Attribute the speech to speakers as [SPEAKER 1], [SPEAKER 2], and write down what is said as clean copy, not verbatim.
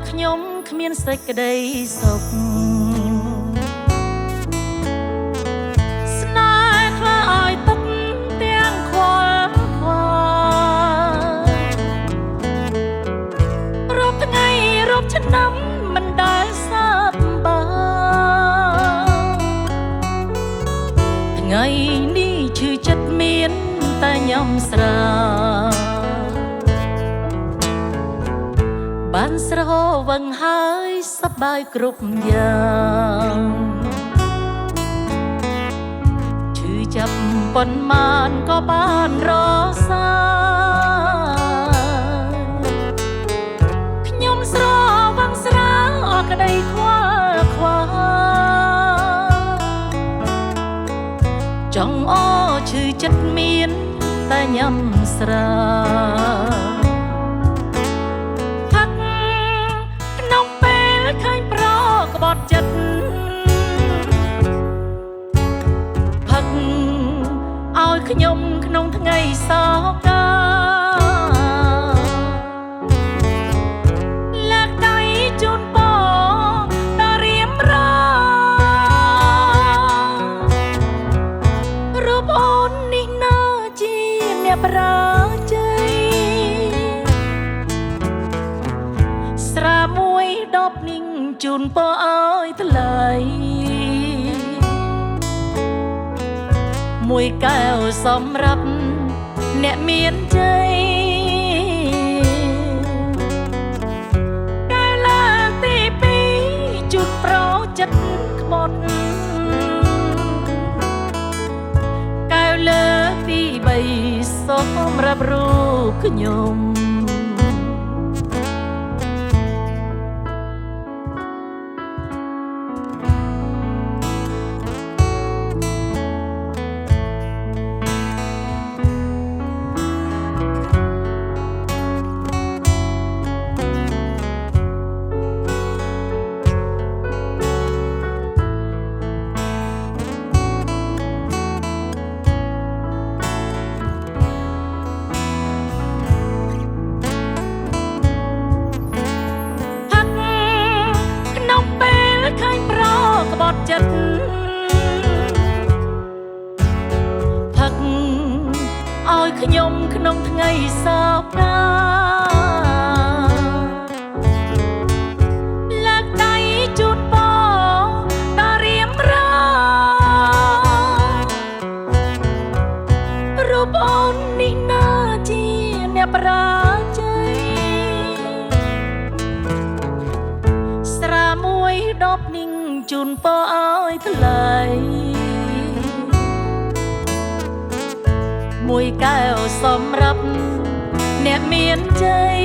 [SPEAKER 1] ខ្ញុំគ្មានសេចក្តីសុខស្នេហ៍ធ្វើឲ្យទឹកទាំងខ្វល់ខ្វាយរាប់ថ្ងៃរាប់ឆ្នាំមិនដែលសប្បាយថ្ងៃនេះឈឺចិត្តមានតែញ៉ាំស្រាបានស្រវឹងហើយសប្បាយគ្រប់យ៉ាងឈឺចាប់ប៉ុន្មានក៏បានរសាខ្ញុំស្រវឹងស្រាអស់ក្តីខ្វល់ខ្វាយចង់អឈឺចិត្តមានតែញ៉ាំស្រាចិត្តផឹកឲ្យខ្ញុំក្នុងថ្ងៃសោកាលើកដៃជូនពរដល់រៀមរារូបអូននេះណាជាអ្នកប្រាជ័យស្រាមួយដបនិងជូនពរឲ្យថ្លៃមួយកែវសម្រាប់អ្នកមានជ័យកែវលើកទីពីរជូនប្រចិត្តក្បត់កែវលើកទីបីសម្រាប់រូបខ្ញុំចិត្តផឹកឲ្យខ្ញុំក្នុងថ្ងៃសោកាលើកដៃជូនពរដល់រៀមរារូបអូននេះណាជាអ្នកប្រាជ័យស្រាមួយដបនិងជូនពរឲ្យថ្លៃមួយកែវសម្រាប់អ្នកមានជ័យ